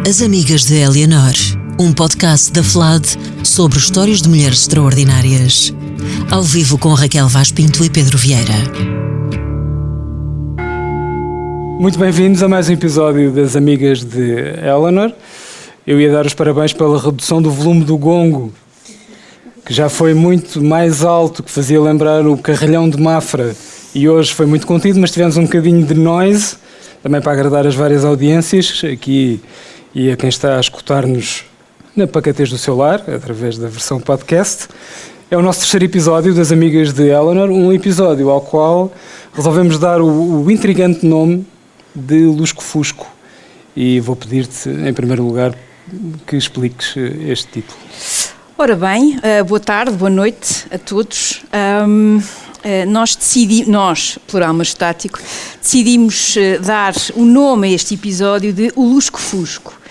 As Amigas de Eleanor, um podcast da FLAD sobre histórias de mulheres extraordinárias. Ao vivo com Raquel Vaz Pinto e Pedro Vieira. Muito bem-vindos a mais um episódio das Amigas de Eleanor. Eu ia dar os parabéns pela redução do volume do gongo, que já foi muito mais alto, que fazia lembrar o carralhão de Mafra, e hoje foi muito contido, mas tivemos um bocadinho de noise, também para agradar as várias audiências aqui e a quem está a escutar-nos na pacatez do seu lar, através da versão podcast. É o nosso terceiro episódio das Amigas de Eleanor, um episódio ao qual resolvemos dar o intrigante nome de Lusco Fusco. E vou pedir-te, em primeiro lugar, que expliques este título. Ora bem, boa tarde, boa noite a todos. Nós, plural majestático, decidimos dar o nome a este episódio de O Lusco Fusco.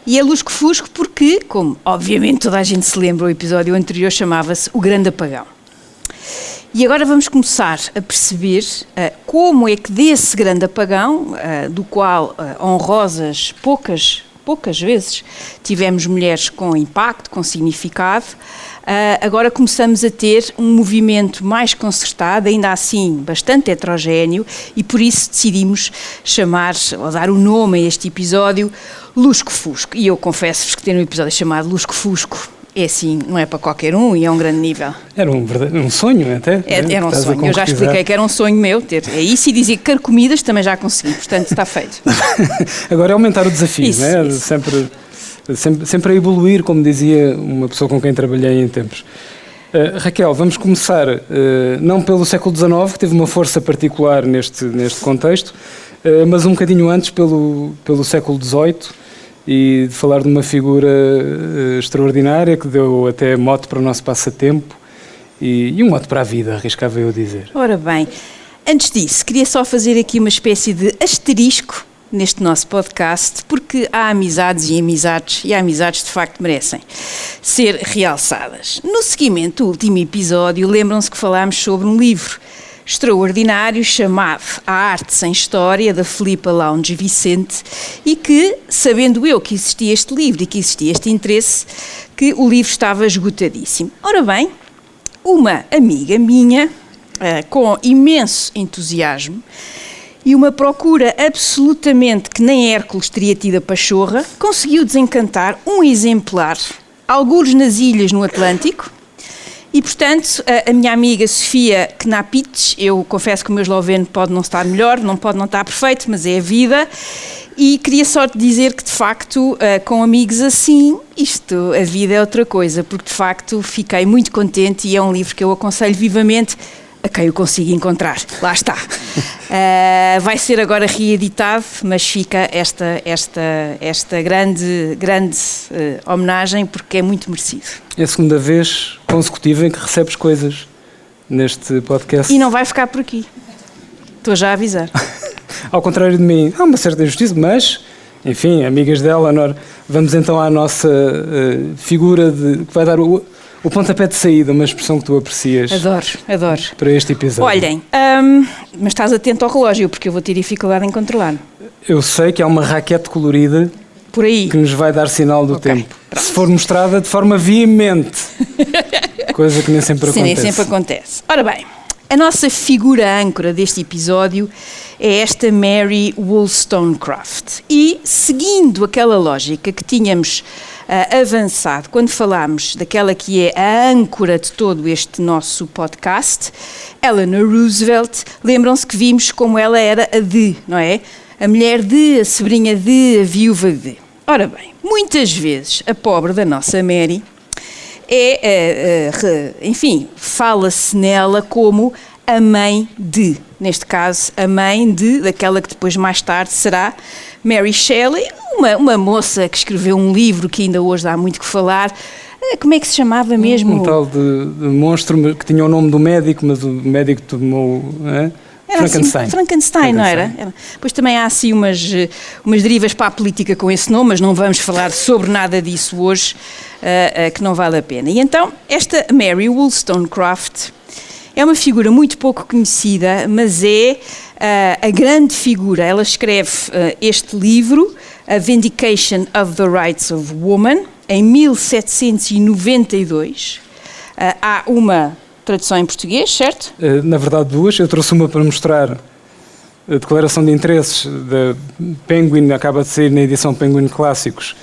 E é Lusco Fusco porque, como obviamente toda a gente se lembra, o episódio anterior chamava-se O Grande Apagão. E agora vamos começar a perceber como é que desse grande apagão, do qual honrosas poucas vezes tivemos mulheres com impacto, com significado, agora começamos a ter um movimento mais concertado, ainda assim bastante heterogéneo, e por isso decidimos chamar, ou dar o nome a este episódio, Lusco Fusco. E eu confesso-vos que ter um episódio chamado Lusco Fusco é assim, não é para qualquer um e é um grande nível. Era um sonho até. Era um sonho, eu já expliquei que era um sonho meu ter isso e dizer que carcomidas também já consegui, portanto está feito. Agora é aumentar o desafio, isso, não é? Isso. Sempre a evoluir, como dizia uma pessoa com quem trabalhei em tempos. Raquel, vamos começar não pelo século XIX, que teve uma força particular neste contexto, mas um bocadinho antes pelo século XVIII, e de falar de uma figura extraordinária que deu até mote para o nosso passatempo e um mote para a vida, arriscava eu dizer. Ora bem, antes disso, queria só fazer aqui uma espécie de asterisco neste nosso podcast, porque há amizades e há amizades de facto merecem ser realçadas. No seguimento do último episódio, lembram-se que falámos sobre um livro extraordinário chamado A Arte Sem História, da Filipa Lounge Vicente, e que, sabendo eu que existia este livro e que existia este interesse, que o livro estava esgotadíssimo. Ora bem, uma amiga minha, com imenso entusiasmo e uma procura absolutamente que nem Hércules teria tido a pachorra, conseguiu desencantar um exemplar, algures nas ilhas no Atlântico. E, portanto, a minha amiga Sofia Knapic, eu confesso que o meu esloveno pode não estar melhor, não pode não estar perfeito, mas é a vida, e queria só te dizer que, de facto, com amigos assim, a vida é outra coisa, porque, de facto, fiquei muito contente e é um livro que eu aconselho vivamente a quem o consiga encontrar. Lá está. Vai ser agora reeditado, mas fica esta grande homenagem, porque é muito merecido. É a segunda vez consecutiva em que recebes coisas neste podcast. E não vai ficar por aqui. Estou já a avisar. Ao contrário de mim, há uma certa injustiça, mas, enfim, amigas dela, Eleanor, vamos então à nossa figura que vai dar o pontapé de saída, uma expressão que tu aprecias. Adoro. Para este episódio. Olhem, mas estás atento ao relógio, porque eu vou ter dificuldade em controlar. Eu sei que há uma raquete colorida por aí que nos vai dar sinal do tempo. Pronto. Se for mostrada de forma veemente. Coisa que nem sempre acontece. Sim, nem sempre acontece. Ora bem, a nossa figura âncora deste episódio é esta Mary Wollstonecraft. E, seguindo aquela lógica que tínhamos avançado quando falámos daquela que é a âncora de todo este nosso podcast, Eleanor Roosevelt, lembram-se que vimos como ela era a de, não é? A mulher de, a sobrinha de, a viúva de. Ora bem, muitas vezes a pobre da nossa Mary enfim, fala-se nela como a mãe de, neste caso, a mãe daquela que depois mais tarde será Mary Shelley, uma moça que escreveu um livro que ainda hoje dá muito que falar. Como é que se chamava mesmo? Um tal de monstro que tinha o nome do médico, mas o médico tomou... Frankenstein. Assim, Frankenstein, não era? Pois também há assim umas derivas para a política com esse nome, mas não vamos falar sobre nada disso hoje, que não vale a pena. E então, esta Mary Wollstonecraft É uma figura muito pouco conhecida, mas é a grande figura. Ela escreve este livro, A Vindication of the Rights of Woman, em 1792. Há uma tradução em português, certo? Na verdade, duas. Eu trouxe uma para mostrar a declaração de interesses da Penguin, acaba de sair na edição Penguin Clássicos,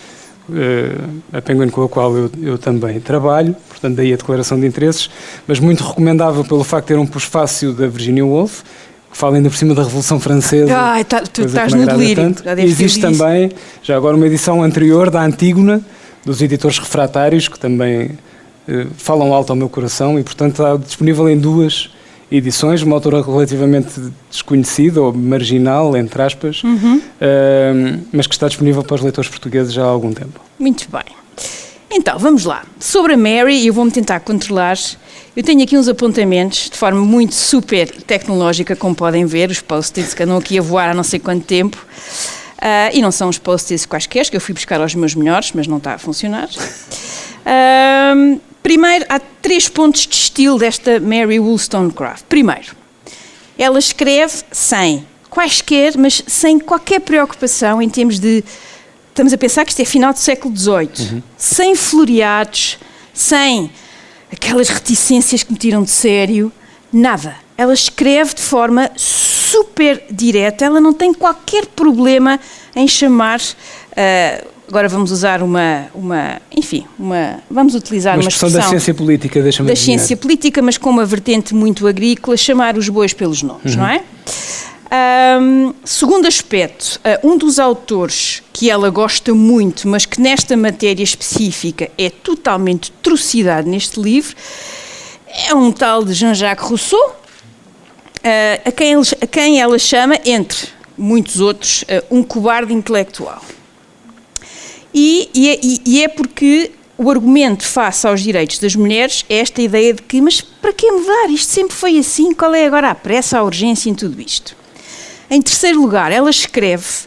a Penguin com a qual eu também trabalho, portanto daí a declaração de interesses, mas muito recomendável pelo facto de ter um pós-fácil da Virginia Woolf, que fala ainda por cima da Revolução Francesa. Tu estás no delírio. Existe também, já agora, uma edição anterior da Antígona, dos editores refratários, que também falam alto ao meu coração, e portanto está disponível em duas edições, uma autora relativamente desconhecida ou marginal, entre aspas, mas que está disponível para os leitores portugueses já há algum tempo. Muito bem. Então, vamos lá. Sobre a Mary, eu vou-me tentar controlar. Eu tenho aqui uns apontamentos de forma muito super tecnológica, como podem ver, os post-its que andam aqui a voar há não sei quanto tempo. E não são os post-its quaisquer, que eu fui buscar aos meus melhores, mas não está a funcionar. Primeiro, há 3 pontos de estilo desta Mary Wollstonecraft. Primeiro, ela escreve sem quaisquer, mas sem qualquer preocupação em termos de... Estamos a pensar que isto é final do século XVIII. Sem floreados, sem aquelas reticências que me tiram de sério, nada. Ela escreve de forma super direta, ela não tem qualquer problema em chamar... agora vamos usar vamos utilizar uma expressão da ciência política, deixa-me adivinhar. Da ciência política, mas com uma vertente muito agrícola, chamar os bois pelos nomes, não é? Segundo aspecto, um dos autores que ela gosta muito, mas que nesta matéria específica é totalmente trucidado neste livro, é um tal de Jean-Jacques Rousseau, a quem ela chama, entre muitos outros, um cobarde intelectual. E é porque o argumento face aos direitos das mulheres é esta ideia de que, mas para que mudar? Isto sempre foi assim, qual é agora a pressa, a urgência em tudo isto? Em terceiro lugar, ela escreve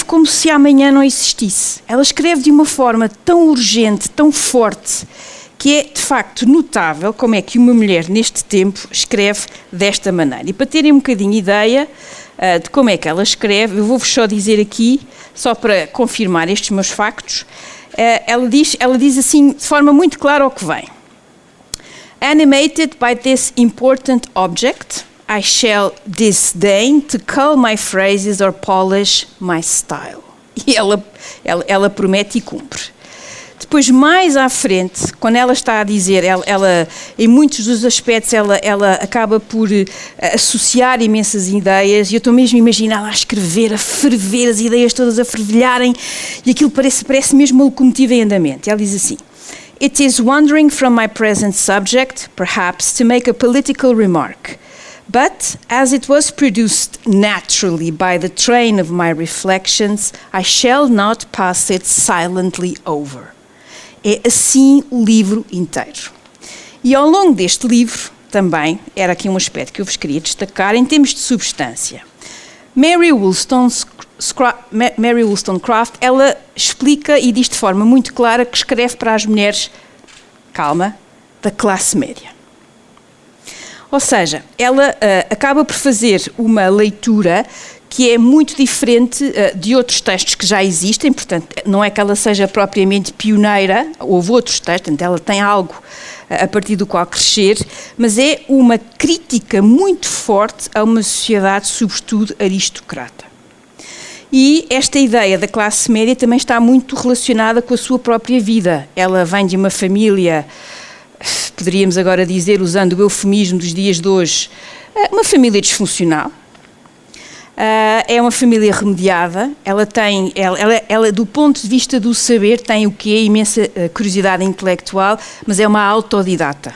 como se amanhã não existisse. Ela escreve de uma forma tão urgente, tão forte, que é de facto notável como é que uma mulher neste tempo escreve desta maneira. E para terem um bocadinho ideia de como é que ela escreve, eu vou-vos só dizer aqui, só para confirmar estes meus factos, ela diz assim de forma muito clara o que vem. Animated by this important object, I shall disdain to cull my phrases or polish my style. E ela promete e cumpre. Depois, mais à frente, quando ela está a dizer, ela em muitos dos aspectos, ela acaba por associar imensas ideias, e eu estou mesmo a imaginá-la a escrever, a ferver, as ideias todas a fervilharem, e aquilo parece mesmo uma locomotiva em andamento. Ela diz assim: It is wandering from my present subject, perhaps, to make a political remark. But, as it was produced naturally by the train of my reflections, I shall not pass it silently over. É assim o livro inteiro. E ao longo deste livro, também, era aqui um aspecto que eu vos queria destacar, em termos de substância. Mary Wollstonecraft, ela explica e diz de forma muito clara que escreve para as mulheres, calma, da classe média. Ou seja, ela acaba por fazer uma leitura que é muito diferente de outros textos que já existem, portanto, não é que ela seja propriamente pioneira, houve outros textos, portanto, ela tem algo a partir do qual crescer, mas é uma crítica muito forte a uma sociedade, sobretudo, aristocrata. E esta ideia da classe média também está muito relacionada com a sua própria vida. Ela vem de uma família, poderíamos agora dizer, usando o eufemismo dos dias de hoje, uma família disfuncional. É uma família remediada, ela do ponto de vista do saber tem o que é imensa curiosidade intelectual, mas é uma autodidata.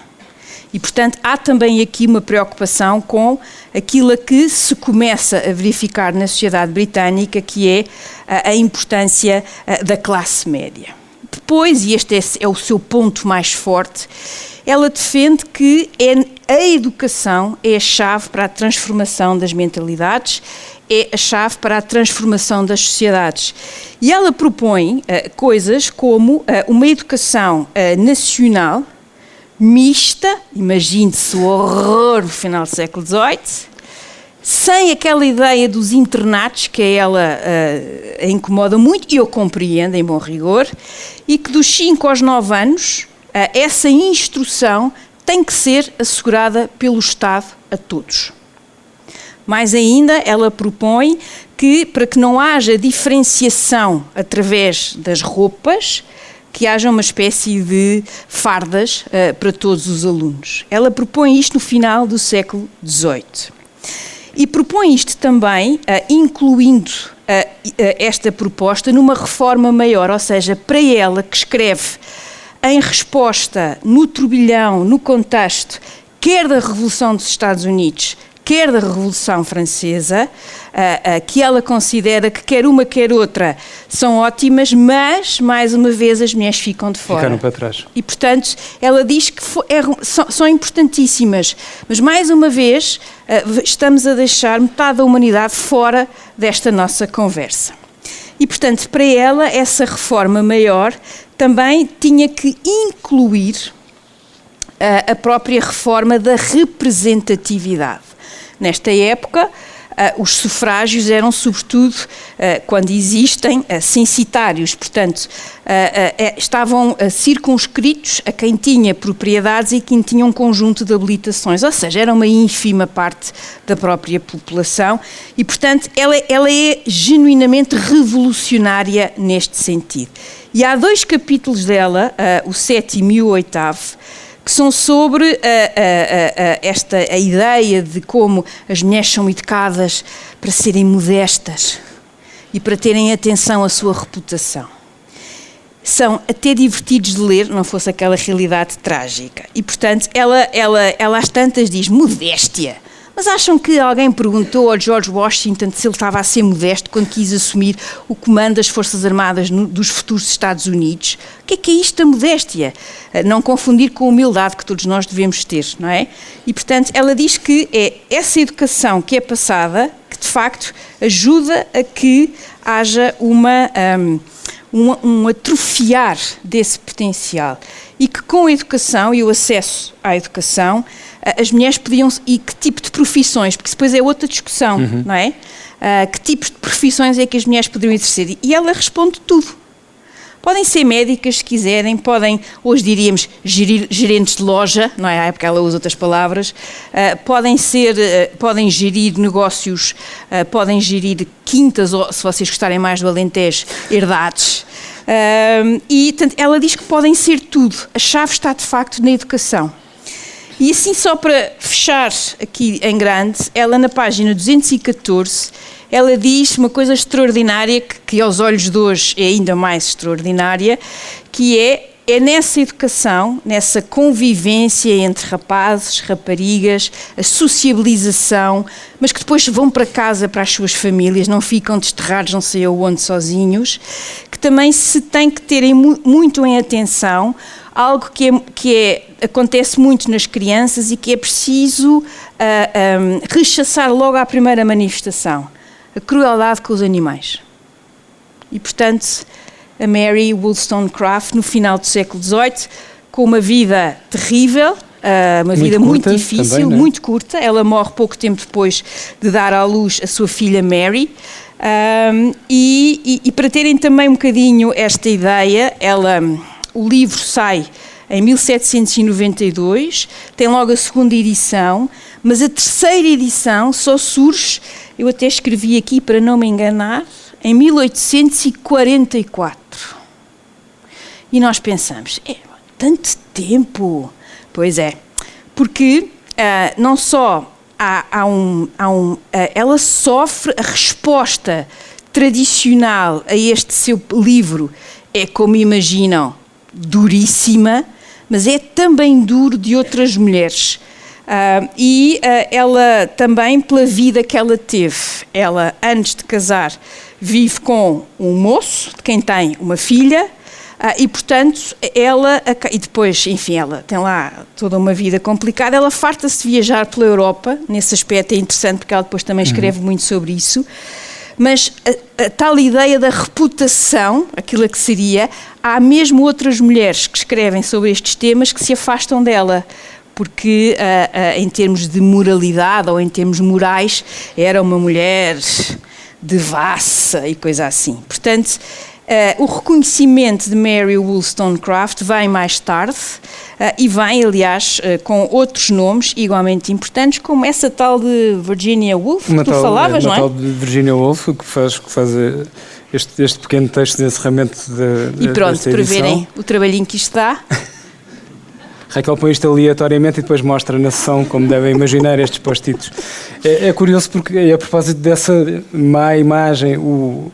E, portanto, há também aqui uma preocupação com aquilo a que se começa a verificar na sociedade britânica, que é a importância da classe média. Depois, e este é o seu ponto mais forte, ela defende que a educação é a chave para a transformação das mentalidades, é a chave para a transformação das sociedades. E ela propõe coisas como uma educação nacional, mista, imagine-se o horror no final do século XVIII, sem aquela ideia dos internatos que a ela a incomoda muito, e eu compreendo em bom rigor, e que dos 5 aos 9 anos essa instrução tem que ser assegurada pelo Estado a todos. Mais ainda, ela propõe que, para que não haja diferenciação através das roupas, que haja uma espécie de fardas para todos os alunos. Ela propõe isto no final do século XVIII. E propõe isto também, incluindo esta proposta numa reforma maior, ou seja, para ela que escreve em resposta, no turbilhão, no contexto, quer da Revolução dos Estados Unidos, quer da Revolução Francesa, que ela considera que quer uma, quer outra são ótimas, mas, mais uma vez, as mulheres ficam de fora. Ficaram para trás. E, portanto, ela diz que são importantíssimas, mas, mais uma vez, estamos a deixar metade da humanidade fora desta nossa conversa. E, portanto, para ela, essa reforma maior também tinha que incluir a própria reforma da representatividade. Nesta época, os sufrágios eram, sobretudo, quando existem, censitários, portanto, estavam circunscritos a quem tinha propriedades e quem tinha um conjunto de habilitações, ou seja, era uma ínfima parte da própria população e, portanto, ela é genuinamente revolucionária neste sentido. E há 2 capítulos dela, o 7º e o 8º, que são sobre a ideia de como as mulheres são educadas para serem modestas e para terem atenção à sua reputação. São até divertidos de ler, não fosse aquela realidade trágica. E, portanto, ela às tantas diz modéstia. Mas acham que alguém perguntou ao George Washington se ele estava a ser modesto quando quis assumir o comando das Forças Armadas dos futuros Estados Unidos? O que é isto da modéstia? Não confundir com a humildade que todos nós devemos ter, não é? E, portanto, ela diz que é essa educação que é passada que, de facto, ajuda a que haja um atrofiar desse potencial e que com a educação e o acesso à educação as mulheres podiam, e que tipo de profissões, porque depois é outra discussão, não é? Que tipos de profissões é que as mulheres poderiam exercer? E ela responde tudo. Podem ser médicas se quiserem, podem, hoje diríamos, gerentes de loja, não é? Porque ela usa outras palavras, podem gerir negócios, podem gerir quintas, ou se vocês gostarem mais do Alentejo, herdades. E, portanto, ela diz que podem ser tudo. A chave está, de facto, na educação. E assim, só para fechar aqui em grande, ela na página 214, ela diz uma coisa extraordinária, que aos olhos de hoje é ainda mais extraordinária, que é nessa educação, nessa convivência entre rapazes, raparigas, a sociabilização, mas que depois vão para casa, para as suas famílias, não ficam desterrados não sei aonde sozinhos, que também se tem que terem muito em atenção algo que acontece muito nas crianças e que é preciso rechaçar logo à primeira manifestação: a crueldade com os animais. E, portanto, a Mary Wollstonecraft, no final do século XVIII, com uma vida terrível, uma vida muito difícil, também, muito curta. Ela morre pouco tempo depois de dar à luz a sua filha Mary. E para terem também um bocadinho esta ideia, o livro sai em 1792, tem logo a segunda edição, mas a terceira edição só surge, eu até escrevi aqui para não me enganar, em 1844. E nós pensamos, tanto tempo? Pois é, porque não só ela sofre a resposta tradicional a este seu livro, é, como imaginam, duríssima, mas é também duro de outras mulheres. Ela também, pela vida que ela teve, ela, antes de casar, vive com um moço, de quem tem uma filha, e, portanto, e depois, enfim, ela tem lá toda uma vida complicada, ela farta-se de viajar pela Europa, nesse aspecto é interessante, porque ela depois também escreve muito sobre isso, mas a tal ideia da reputação, aquilo que seria, há mesmo outras mulheres que escrevem sobre estes temas que se afastam dela, porque em termos de moralidade ou em termos morais era uma mulher devassa e coisa assim. Portanto, o reconhecimento de Mary Wollstonecraft vem mais tarde e vem, aliás, com outros nomes igualmente importantes, como essa tal de Virginia Woolf, que tu falavas, não é? Uma tal de Virginia Woolf, que faz este pequeno texto de encerramento e pronto, para verem o trabalhinho que isto dá. Raquel põe isto aleatoriamente e depois mostra na sessão, como devem imaginar, estes post-its. É curioso porque, a propósito dessa má imagem, o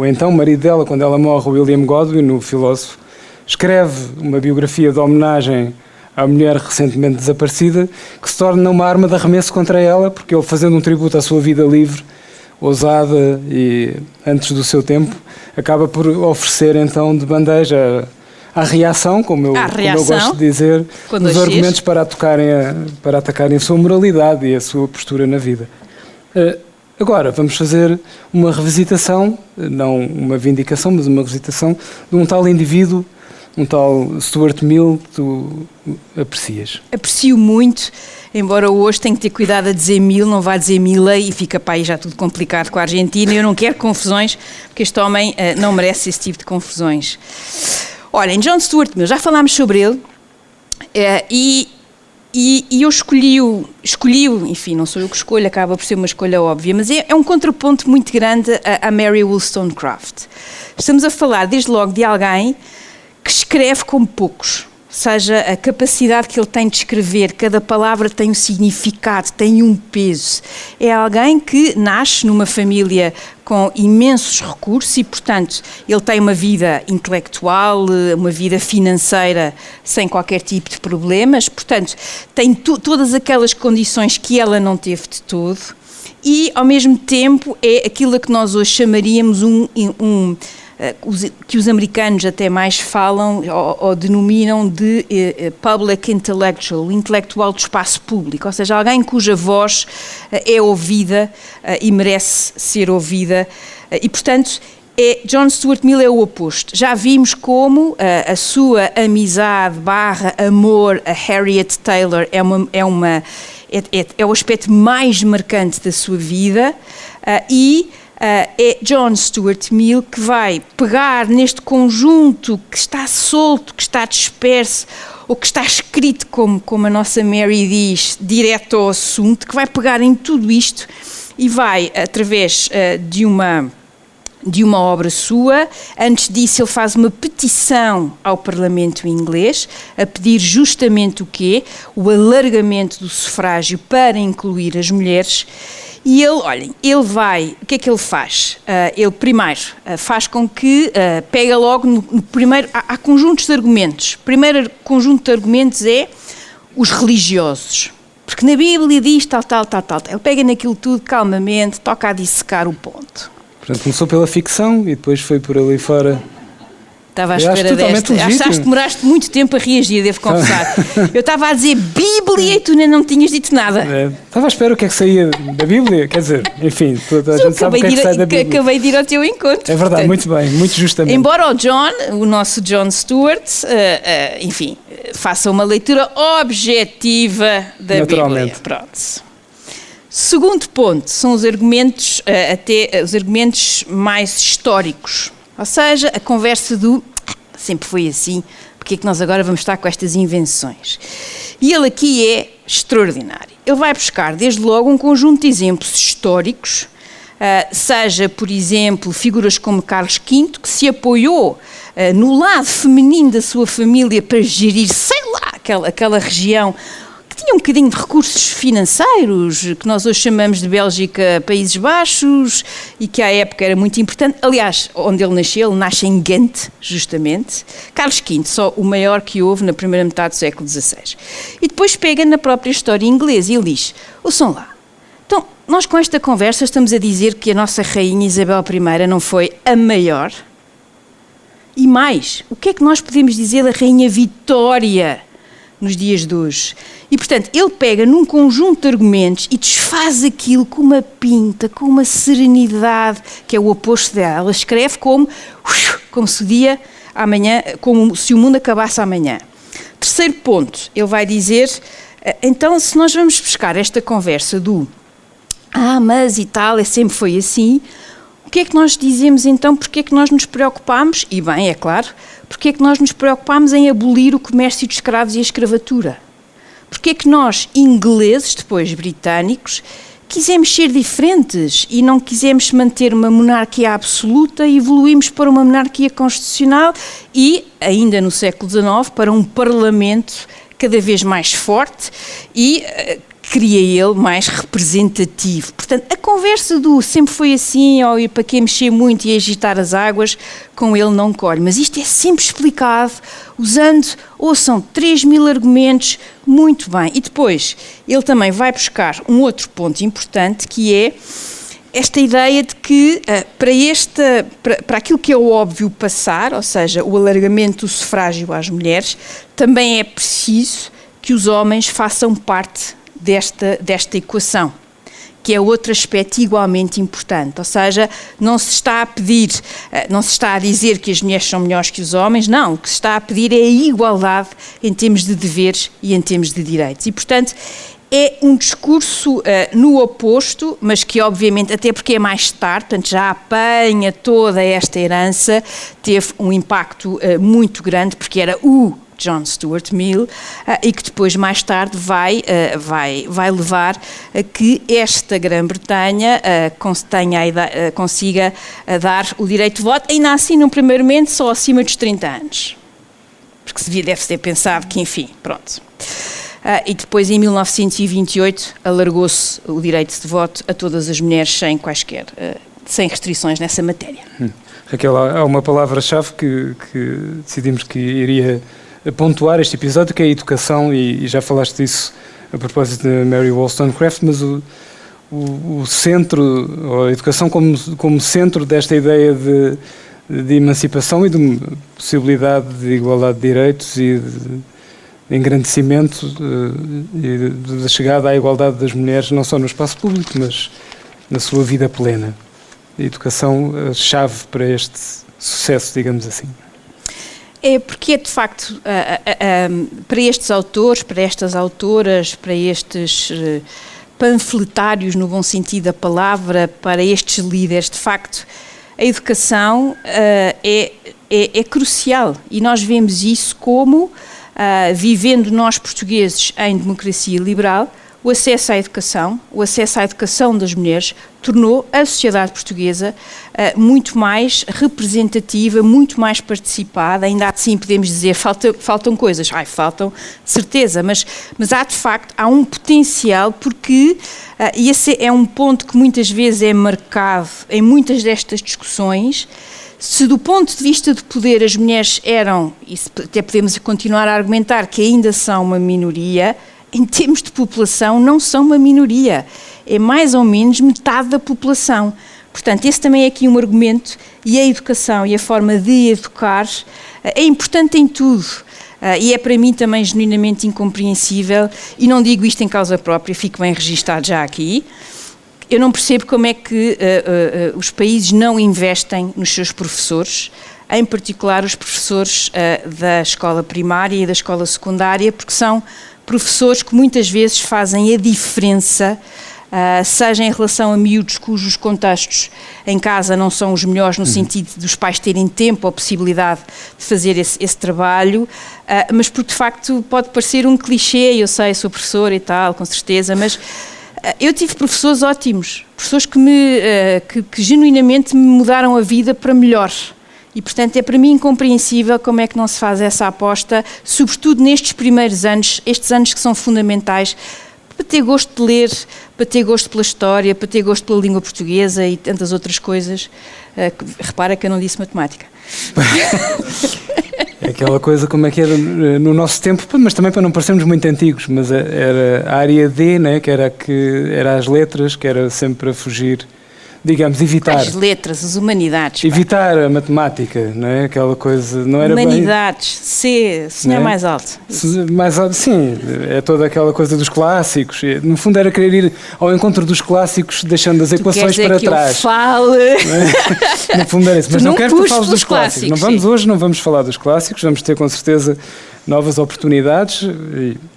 então marido dela, quando ela morre, o William Godwin, o filósofo, escreve uma biografia de homenagem à mulher recentemente desaparecida, que se torna uma arma de arremesso contra ela, porque ele, fazendo um tributo à sua vida livre, ousada e antes do seu tempo, acaba por oferecer então de bandeja à reação, como eu gosto de dizer, os argumentos para atacarem a sua moralidade e a sua postura na vida. Agora, vamos fazer uma revisitação, não uma vindicação, mas uma revisitação de um tal indivíduo, um tal Stuart Mill, que tu aprecias. Aprecio muito, embora hoje tenha que ter cuidado a dizer Mill, não vá dizer Milley e fica para aí já tudo complicado com a Argentina. Eu não quero confusões, porque este homem não merece esse tipo de confusões. Olhem, John Stuart Mill, já falámos sobre ele e eu escolhi-o, enfim, não sou eu que escolho, acaba por ser uma escolha óbvia, mas é um contraponto muito grande a Mary Wollstonecraft. Estamos a falar, desde logo, de alguém que escreve como poucos, ou seja, a capacidade que ele tem de escrever, cada palavra tem um significado, tem um peso. É alguém que nasce numa família com imensos recursos e, portanto, ele tem uma vida intelectual, uma vida financeira sem qualquer tipo de problemas, portanto, tem todas aquelas condições que ela não teve de todo e, ao mesmo tempo, é aquilo a que nós hoje chamaríamos que os americanos até mais falam ou denominam de public intellectual, o intelectual do espaço público, ou seja, alguém cuja voz é ouvida e merece ser ouvida e, portanto, John Stuart Mill é o oposto. Já vimos como a sua amizade / amor a Harriet Taylor é o aspecto mais marcante da sua vida e é John Stuart Mill que vai pegar neste conjunto que está solto, que está disperso, ou que está escrito, como a nossa Mary diz, direto ao assunto, que vai pegar em tudo isto e vai, através de uma obra sua. Antes disso, ele faz uma petição ao Parlamento inglês a pedir justamente o quê? O alargamento do sufrágio para incluir as mulheres. E ele vai, o que é que ele faz? Ele primeiro faz com que, pega logo no primeiro, há conjuntos de argumentos. O primeiro conjunto de argumentos é os religiosos. Porque na Bíblia diz tal. Ele pega naquilo tudo calmamente, toca a dissecar o ponto. Portanto, começou pela ficção e depois foi por ali fora. Estava à espera desta. Achaste que demoraste muito tempo a reagir, devo confessar. Eu estava a dizer Bíblia e tu ainda não tinhas dito nada. Estava à espera o que é que saía da Bíblia, quer dizer, enfim, toda a gente sabe o que é que sai da Bíblia. Acabei de ir ao teu encontro. É verdade, portanto, muito bem, muito justamente. Embora o nosso John Stuart, enfim, faça uma leitura objetiva da Bíblia. Pronto. Segundo ponto, são os argumentos, os argumentos mais históricos. Ou seja, a conversa do sempre foi assim, porque é que nós agora vamos estar com estas invenções? E ele aqui é extraordinário. Ele vai buscar, desde logo, um conjunto de exemplos históricos, seja, por exemplo, figuras como Carlos V, que se apoiou no lado feminino da sua família para gerir, sei lá, aquela região que tinha um bocadinho de recursos financeiros, que nós hoje chamamos de Bélgica, Países Baixos, e que à época era muito importante. Aliás, onde ele nasce em Ghent, justamente. Carlos V, só o maior que houve na primeira metade do século XVI. E depois pega na própria história inglesa e ele diz, ouçam lá, então, nós com esta conversa estamos a dizer que a nossa rainha Isabel I não foi a maior? E mais, o que é que nós podemos dizer da rainha Vitória, nos dias de hoje. E, portanto, ele pega num conjunto de argumentos e desfaz aquilo com uma pinta, com uma serenidade, que é o oposto dela. Ela escreve como se o dia amanhã, como se o mundo acabasse amanhã. Terceiro ponto, ele vai dizer, então, se nós vamos buscar esta conversa do mas e tal, sempre foi assim, o que é que nós dizemos então, porque é que nós nos preocupamos, e bem, é claro, porque é que nós nos preocupamos em abolir o comércio de escravos e a escravatura? Porque é que nós, ingleses, depois britânicos, quisemos ser diferentes e não quisemos manter uma monarquia absoluta e evoluímos para uma monarquia constitucional e, ainda no século XIX, para um parlamento cada vez mais forte e queria ele mais representativo. Portanto, a conversa do sempre foi assim, ou para que mexer muito e agitar as águas, com ele não colhe. Mas isto é sempre explicado, usando, ouçam, 3.000 argumentos, muito bem. E depois, ele também vai buscar um outro ponto importante, que é esta ideia de que para aquilo que é o óbvio passar, ou seja, o alargamento do sufrágio às mulheres, também é preciso que os homens façam parte desta equação, que é outro aspecto igualmente importante. Ou seja, não se está a dizer que as mulheres são melhores que os homens, não, o que se está a pedir é a igualdade em termos de deveres e em termos de direitos. E, portanto, é um discurso no oposto, mas que obviamente, até porque é mais tarde, portanto já apanha toda esta herança, teve um impacto muito grande, porque era o John Stuart Mill, e que depois, mais tarde, vai levar a que esta Grã-Bretanha consiga dar o direito de voto, ainda assim, num primeiro momento, só acima dos 30 anos. Porque deve ter pensado que, enfim, pronto. E depois, em 1928, alargou-se o direito de voto a todas as mulheres sem restrições nessa matéria. Raquel, há uma palavra-chave que decidimos que iria pontuar este episódio, que é a educação, e já falaste disso a propósito de Mary Wollstonecraft, mas o centro, ou a educação como centro desta ideia de emancipação e de possibilidade de igualdade de direitos e de engrandecimento e da chegada à igualdade das mulheres, não só no espaço público, mas na sua vida plena. A educação, a chave para este sucesso, digamos assim. É porque é, de facto, para estes autores, para estas autoras, para estes panfletários, no bom sentido da palavra, para estes líderes, de facto, a educação é crucial. E nós vemos isso como, vivendo nós portugueses em democracia liberal, o acesso à educação das mulheres tornou a sociedade portuguesa muito mais representativa, muito mais participada. Ainda assim podemos dizer, faltam coisas, faltam de certeza, mas há um potencial, porque e esse é um ponto que muitas vezes é marcado em muitas destas discussões. Se do ponto de vista do poder as mulheres eram, e até podemos continuar a argumentar que ainda são uma minoria, em termos de população não são uma minoria, é mais ou menos metade da população. Portanto, esse também é aqui um argumento, e a educação e a forma de educar é importante em tudo, e é para mim também genuinamente incompreensível, e não digo isto em causa própria, fico bem registado já aqui. Eu não percebo como é que os países não investem nos seus professores, em particular os professores da escola primária e da escola secundária, porque são professores que muitas vezes fazem a diferença, seja em relação a miúdos cujos contextos em casa não são os melhores, no sentido dos pais terem tempo ou possibilidade de fazer esse trabalho, mas porque de facto pode parecer um clichê, eu sei, sou professora e tal, com certeza, mas eu tive professores ótimos, professores que genuinamente me mudaram a vida para melhor. E, portanto, é para mim incompreensível como é que não se faz essa aposta, sobretudo nestes primeiros anos, estes anos que são fundamentais para ter gosto de ler, para ter gosto pela história, para ter gosto pela língua portuguesa e tantas outras coisas. Repara que eu não disse matemática. É aquela coisa como é que era no nosso tempo, mas também para não parecermos muito antigos, mas era a área D, né, que era as letras, que era sempre para fugir digamos, evitar. As letras, as humanidades. Evitar a matemática, não é? Aquela coisa, não era humanidades, C, sonhar mais alto. Mais alto, sim, é toda aquela coisa dos clássicos. No fundo era querer ir ao encontro dos clássicos, deixando as equações para trás. Eu fale. No fundo era isso, mas não quero que tu fales dos clássicos. Hoje não vamos falar dos clássicos, vamos ter com certeza novas oportunidades.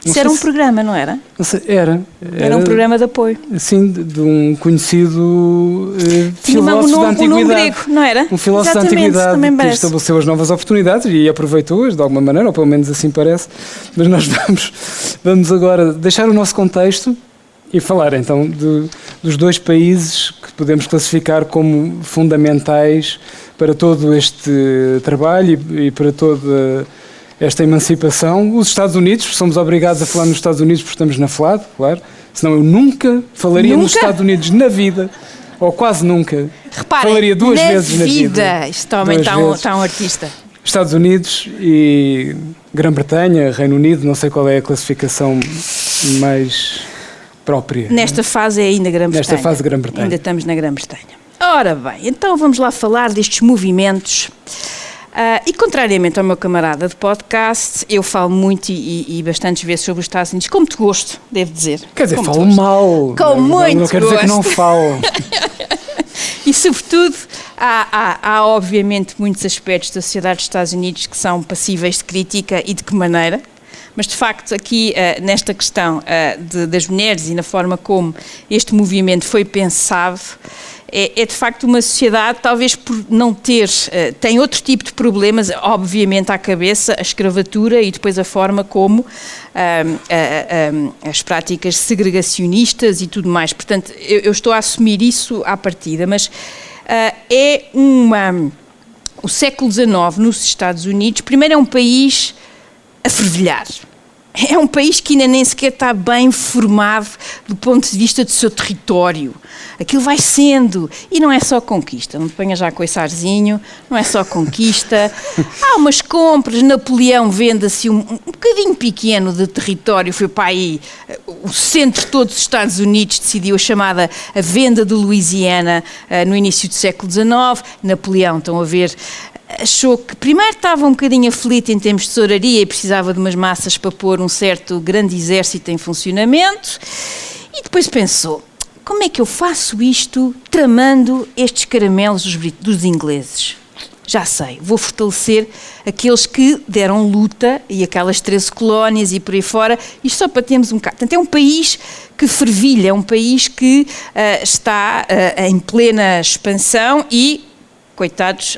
Isso era um programa, não era? Não sei, era um programa de apoio. Sim, de um conhecido filósofo da Antiguidade. Um nome grego, não era? Um filósofo da Antiguidade que estabeleceu as novas oportunidades e aproveitou-as de alguma maneira, ou pelo menos assim parece. Mas nós vamos agora deixar o nosso contexto e falar então dos dois países que podemos classificar como fundamentais para todo este trabalho e para toda esta emancipação. Os Estados Unidos, somos obrigados a falar nos Estados Unidos porque estamos na FLAD, claro, senão eu nunca falaria nos Estados Unidos na vida, ou quase nunca. Reparem, falaria duas vezes na vida. Este homem está um artista. Estados Unidos e Grã-Bretanha, Reino Unido, não sei qual é a classificação mais própria. Nesta fase é ainda Grã-Bretanha. Nesta fase Grã-Bretanha. Ainda estamos na Grã-Bretanha. Ora bem, então vamos lá falar destes movimentos. E contrariamente ao meu camarada de podcast, eu falo muito e bastantes vezes sobre os Estados Unidos, com muito gosto, devo dizer. Quer dizer, falo mal. Com muito gosto. Não quero dizer que não falo. E, sobretudo, há obviamente muitos aspectos da sociedade dos Estados Unidos que são passíveis de crítica e de que maneira. Mas, de facto, aqui nesta questão das mulheres e na forma como este movimento foi pensado, é de facto uma sociedade, talvez por não ter, tem outro tipo de problemas, obviamente à cabeça, a escravatura e depois a forma como as práticas segregacionistas e tudo mais. Portanto, eu estou a assumir isso à partida, mas o século XIX nos Estados Unidos, primeiro é um país a fervilhar. É um país que ainda nem sequer está bem formado do ponto de vista do seu território. Aquilo vai sendo, e não é só conquista, não te ponhas já com esse arzinho, não é só conquista. Há umas compras, Napoleão vende assim um bocadinho pequeno de território, foi para aí, o centro de todos os Estados Unidos decidiu a chamada a venda de Louisiana no início do século XIX. Napoleão, estão a ver, achou que primeiro estava um bocadinho aflito em termos de tesouraria e precisava de umas massas para pôr um certo grande exército em funcionamento e depois pensou, como é que eu faço isto tramando estes caramelos dos ingleses? Já sei, vou fortalecer aqueles que deram luta e aquelas 13 colónias e por aí fora, isto só para termos um bocado. Portanto, é um país que fervilha, é um país que está em plena expansão e coitados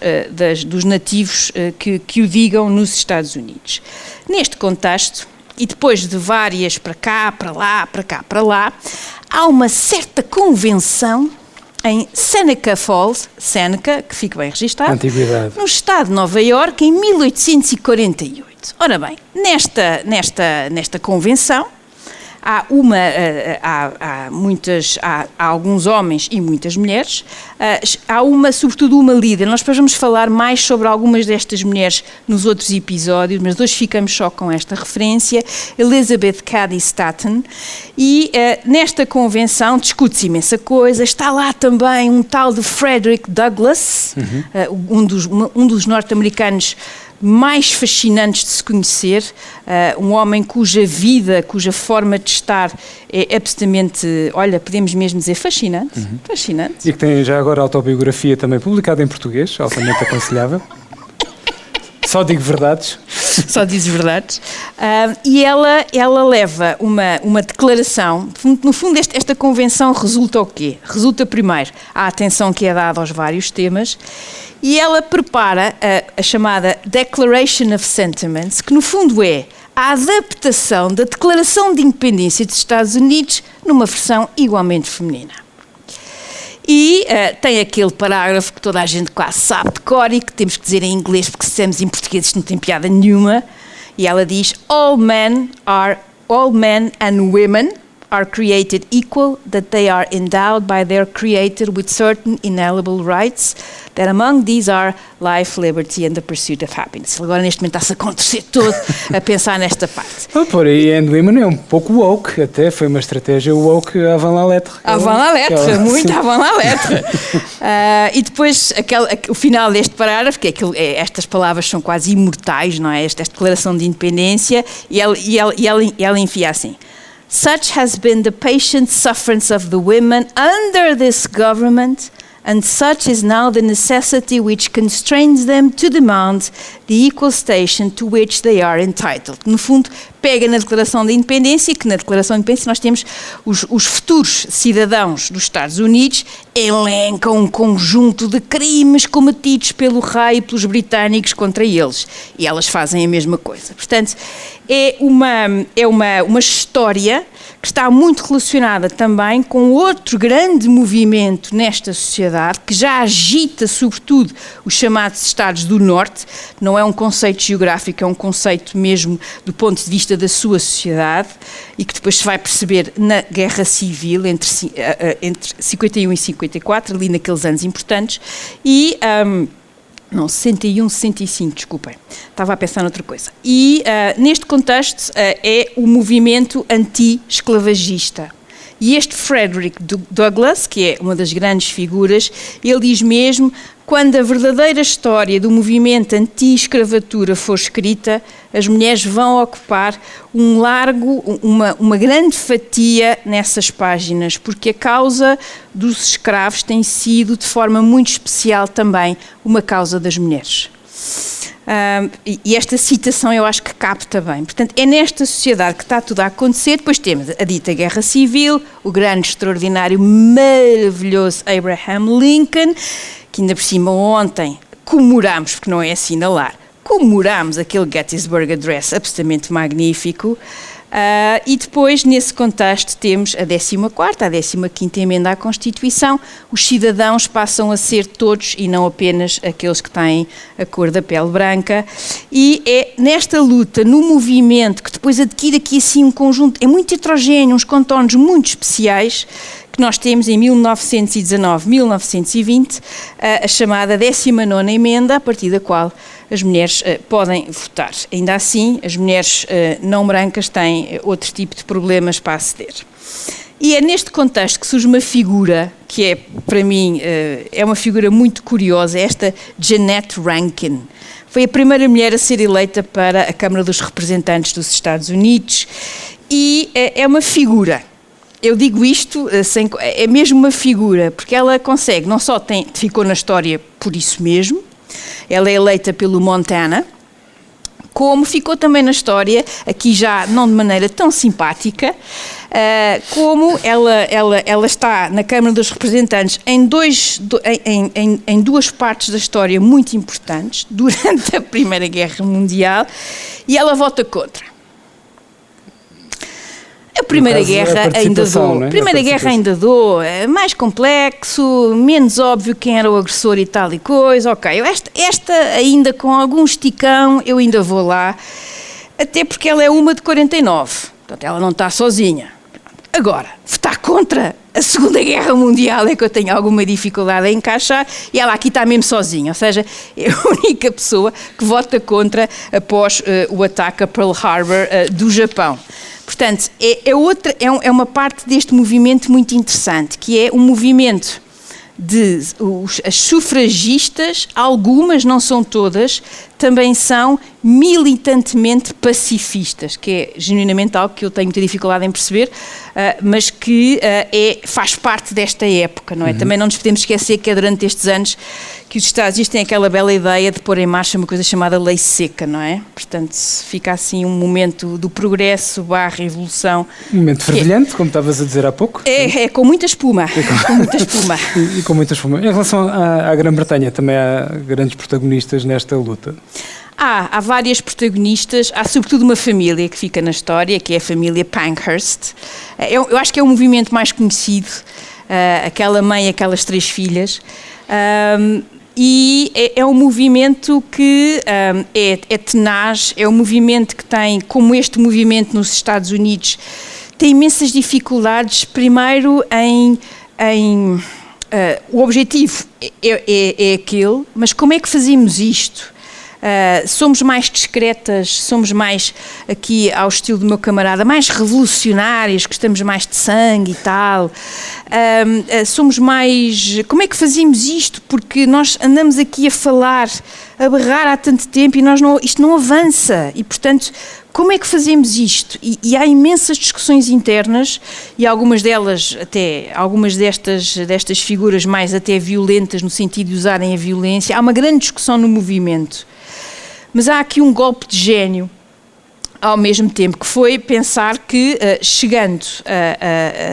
dos nativos que o digam nos Estados Unidos. Neste contexto, e depois de várias para cá, para lá, para cá, para lá, há uma certa convenção em Seneca Falls, Seneca, que fica bem registado, Antiguidade, no estado de Nova Iorque, em 1848. Ora bem, nesta convenção, há alguns homens e muitas mulheres, há sobretudo uma líder. Nós depois vamos falar mais sobre algumas destas mulheres nos outros episódios, mas hoje ficamos só com esta referência, Elizabeth Cady Stanton, e nesta convenção discute-se imensa coisa, está lá também um tal de Frederick Douglass, um dos norte-americanos mais fascinantes de se conhecer, um homem cuja vida, cuja forma de estar é absolutamente, olha, podemos mesmo dizer fascinante, fascinante. E que tem já agora autobiografia também publicada em português, altamente aconselhável. Só digo verdades. Só dizes verdades. E ela leva uma declaração, no fundo esta convenção resulta o quê? Resulta primeiro a atenção que é dada aos vários temas, e ela prepara a chamada Declaration of Sentiments, que no fundo é a adaptação da Declaração de Independência dos Estados Unidos numa versão igualmente feminina. E tem aquele parágrafo que toda a gente quase sabe de cor e que temos que dizer em inglês, porque se dizemos em português isto não tem piada nenhuma, e ela diz: all men and women are created equal, that they are endowed by their creator with certain inalienable rights, that among these are life, liberty and the pursuit of happiness. Agora neste momento está-se a acontecer todo a pensar nesta parte. Por aí And Women é um pouco woke, até foi uma estratégia woke avant la lettre. Avant la lettre, muito avant la lettre. E depois o final deste parágrafo, que estas palavras são quase imortais, não é? Esta declaração de independência, e ela enfia assim: Such has been the patient sufferance of the women under this government, and such is now the necessity which constrains them to demand the equal station to which they are entitled. No fundo, pega na Declaração de Independência, que na Declaração de Independência nós temos os futuros cidadãos dos Estados Unidos elencam um conjunto de crimes cometidos pelo rei e pelos britânicos contra eles. E elas fazem a mesma coisa. Portanto, é uma história que está muito relacionada também com outro grande movimento nesta sociedade, que já agita sobretudo os chamados Estados do Norte. Não é um conceito geográfico, é um conceito mesmo do ponto de vista da sua sociedade, e que depois se vai perceber na Guerra Civil entre 51 e 54, ali naqueles anos importantes, e... Não, 61, 65, desculpem. Estava a pensar noutra coisa. E neste contexto é o movimento anti-esclavagista. E este Frederick Douglass, que é uma das grandes figuras, ele diz mesmo: quando a verdadeira história do movimento anti-escravatura for escrita, as mulheres vão ocupar uma grande fatia nessas páginas, porque a causa dos escravos tem sido, de forma muito especial também, uma causa das mulheres. E esta citação eu acho que capta bem. Portanto, é nesta sociedade que está tudo a acontecer. Depois temos a dita Guerra Civil, o grande, extraordinário, maravilhoso Abraham Lincoln, que ainda por cima ontem comemorámos, porque não é assinalar, comemorámos aquele Gettysburg Address absolutamente magnífico. E depois, nesse contexto, temos a 14ª, a 15ª emenda à Constituição. Os cidadãos passam a ser todos e não apenas aqueles que têm a cor da pele branca. E é nesta luta, no movimento, que depois adquire aqui assim um conjunto, é muito heterogéneo, uns contornos muito especiais, que nós temos em 1919, 1920, a chamada 19ª emenda, a partir da qual as mulheres podem votar. Ainda assim, as mulheres não brancas têm outro tipo de problemas para aceder. E é neste contexto que surge uma figura que é, para mim, é uma figura muito curiosa, esta Jeannette Rankin. Foi a primeira mulher a ser eleita para a Câmara dos Representantes dos Estados Unidos e é uma figura. Eu digo isto, é mesmo uma figura, porque ela consegue, não só ficou na história por isso mesmo, ela é eleita pelo Montana, como ficou também na história, aqui já não de maneira tão simpática, como ela está na Câmara dos Representantes em duas partes da história muito importantes, durante a Primeira Guerra Mundial, e ela vota contra. A Primeira Guerra ainda dou, né? Primeira Guerra ainda dou, é mais complexo, menos óbvio quem era o agressor e tal e coisa, ok, esta ainda com algum esticão eu ainda vou lá, até porque ela é uma de 49, portanto ela não está sozinha. Agora, votar contra a Segunda Guerra Mundial é que eu tenho alguma dificuldade em encaixar, e ela aqui está mesmo sozinha, ou seja, é a única pessoa que vota contra após o ataque a Pearl Harbor do Japão. Portanto, é uma parte deste movimento muito interessante, que é um movimento as sufragistas, algumas, não são todas, também são militantemente pacifistas, que é genuinamente algo que eu tenho muita dificuldade em perceber, mas que faz parte desta época, não é? Uhum. Também não nos podemos esquecer que é durante estes anos que os Estados Unidos têm aquela bela ideia de pôr em marcha uma coisa chamada lei seca, não é? Portanto, fica assim um momento do progresso / evolução. Um momento fervilhante, como estavas a dizer há pouco. É com muita espuma. Com muita espuma. E com muita espuma. Em relação à Grã-Bretanha, também há grandes protagonistas nesta luta. Há várias protagonistas, há sobretudo uma família que fica na história, que é a família Pankhurst. Eu acho que é o movimento mais conhecido, aquela mãe e aquelas 3 filhas. E é um movimento que é tenaz, é um movimento que tem, como este movimento nos Estados Unidos, tem imensas dificuldades, primeiro em o objetivo é aquele, mas como é que fazemos isto? Somos mais discretas, somos mais, aqui ao estilo do meu camarada, mais revolucionárias, gostamos mais de sangue e tal. Somos mais... Como é que fazemos isto? Porque nós andamos aqui a falar, a berrar há tanto tempo e isto não avança. E, portanto, como é que fazemos isto? E há imensas discussões internas e algumas delas, até algumas destas figuras mais até violentas, no sentido de usarem a violência. Há uma grande discussão no movimento. Mas há aqui um golpe de gênio, ao mesmo tempo, que foi pensar que, chegando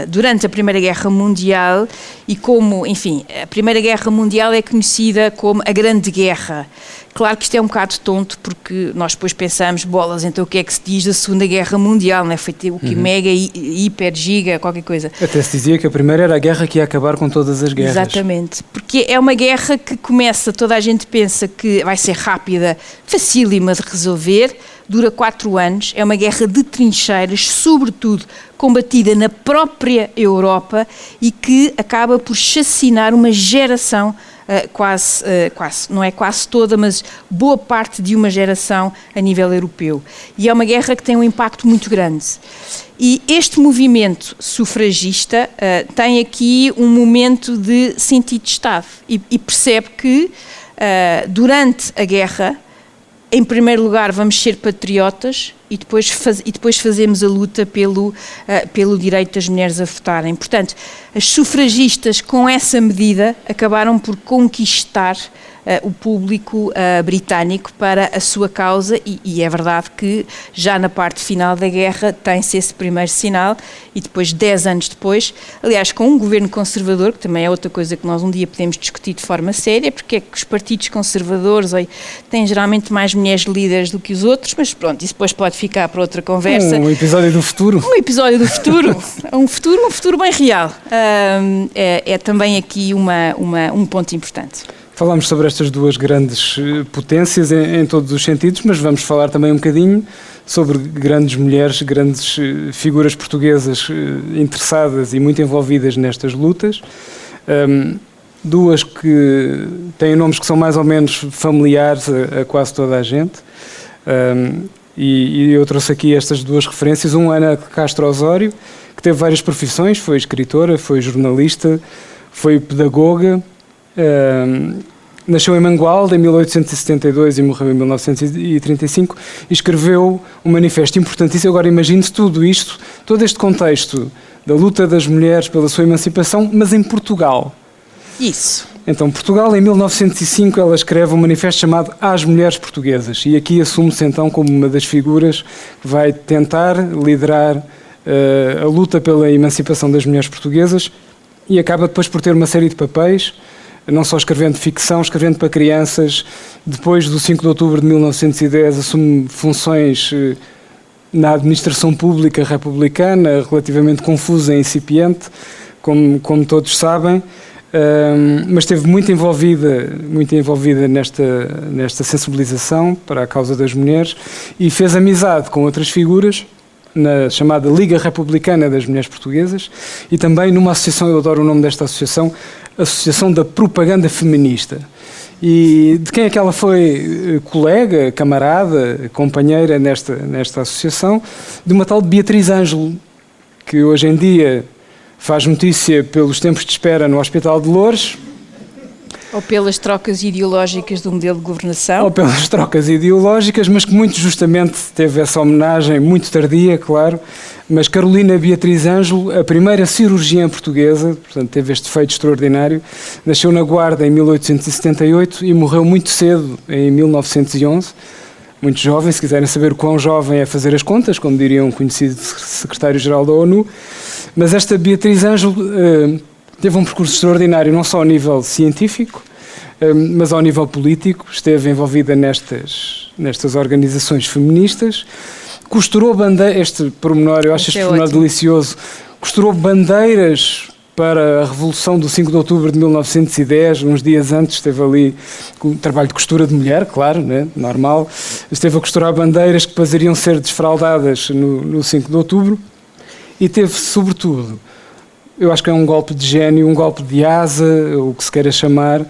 durante a Primeira Guerra Mundial, e como, enfim, a Primeira Guerra Mundial é conhecida como a Grande Guerra. Claro que isto é um bocado tonto, porque nós depois pensamos, bolas, então o que é que se diz da Segunda Guerra Mundial, não é? Foi o que mega, hiper, giga, qualquer coisa. Até se dizia que a primeira era a guerra que ia acabar com todas as guerras. Exatamente, porque é uma guerra que começa, toda a gente pensa que vai ser rápida, facílima de resolver, dura 4 anos, é uma guerra de trincheiras, sobretudo combatida na própria Europa e que acaba por chacinar uma geração, quase, não é quase toda, mas boa parte de uma geração a nível europeu. E é uma guerra que tem um impacto muito grande. E este movimento sufragista tem aqui um momento de sentido de Estado e percebe que durante a guerra, em primeiro lugar, vamos ser patriotas e depois fazemos a luta pelo direito das mulheres a votarem. Portanto, as sufragistas, com essa medida, acabaram por conquistar o público britânico para a sua causa e é verdade que já na parte final da guerra tem-se esse primeiro sinal e depois, 10 anos depois, aliás, com um governo conservador, que também é outra coisa que nós um dia podemos discutir de forma séria, porque é que os partidos conservadores têm geralmente mais mulheres líderes do que os outros, mas pronto, isso depois pode ficar para outra conversa. Um episódio do futuro. Um episódio do futuro. um futuro bem real. É também aqui um ponto importante. Falámos sobre estas duas grandes potências em todos os sentidos, mas vamos falar também um bocadinho sobre grandes mulheres, grandes figuras portuguesas interessadas e muito envolvidas nestas lutas. Duas que têm nomes que são mais ou menos familiares a quase toda a gente. E eu trouxe aqui estas duas referências. Ana Castro Osório, que teve várias profissões, foi escritora, foi jornalista, foi pedagoga. Nasceu em Mangualde em 1872 e morreu em 1935 e escreveu um manifesto importantíssimo. Agora imagine-se tudo isto, todo este contexto da luta das mulheres pela sua emancipação, mas em Portugal. Isso. Então, Portugal, em 1905, ela escreve um manifesto chamado Às Mulheres Portuguesas e aqui assume-se então como uma das figuras que vai tentar liderar a luta pela emancipação das mulheres portuguesas e acaba depois por ter uma série de papéis, não só escrevendo ficção, escrevendo para crianças. Depois do 5 de outubro de 1910 assume funções na administração pública republicana, relativamente confusa e incipiente, como todos sabem, mas esteve muito envolvida nesta sensibilização para a causa das mulheres e fez amizade com outras figuras na chamada Liga Republicana das Mulheres Portuguesas e também numa associação, eu adoro o nome desta associação, Associação da Propaganda Feminista. E de quem é que ela foi colega, camarada, companheira nesta associação? De uma tal de Beatriz Ângelo, que hoje em dia faz notícia pelos tempos de espera no Hospital de Loures. Ou pelas trocas ideológicas do modelo de governação. Ou pelas trocas ideológicas, mas que muito justamente teve essa homenagem, muito tardia, claro, mas Carolina Beatriz Ângelo, a primeira cirurgiã portuguesa, portanto teve este feito extraordinário, nasceu na Guarda em 1878 e morreu muito cedo, em 1911, muito jovem. Se quiserem saber o quão jovem é fazer as contas, como diria um conhecido secretário-geral da ONU, mas esta Beatriz Ângelo teve um percurso extraordinário, não só ao nível científico, mas ao nível político. Esteve envolvida nestas organizações feministas, costurou bandeiras, este pormenor, eu acho este pormenor delicioso, costurou bandeiras para a Revolução do 5 de outubro de 1910, uns dias antes esteve ali com o trabalho de costura de mulher, claro, né, normal, esteve a costurar bandeiras que depois iriam ser desfraldadas no 5 de outubro e teve, sobretudo, eu acho que é um golpe de gênio, um golpe de asa, o que se queira chamar,